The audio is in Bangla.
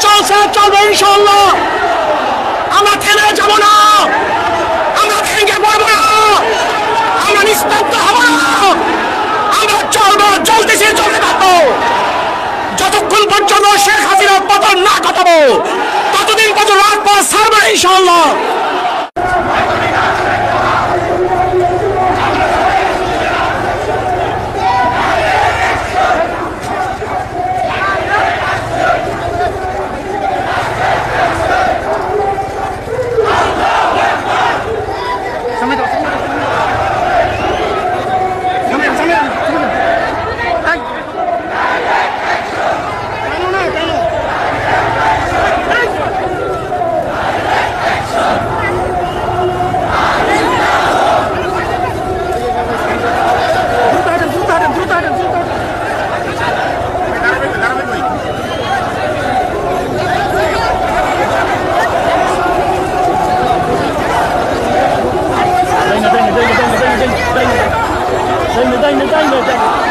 চলছে, চলবে ইনশাআল্লাহ। আমরা থেমে যাব না, আমরা ভেঙে পড়ব না, আমরা নিস্তব্ধ হব না। আমরা চলবো, চলতেছি, চলতে থাকবো যতক্ষণ পর্যন্ত শেখ হাসিনার পতন না ঘটাবো, ততদিন পর্যন্ত রাজপথ ছাড়বো না ইনশাআল্লাহ। Dai,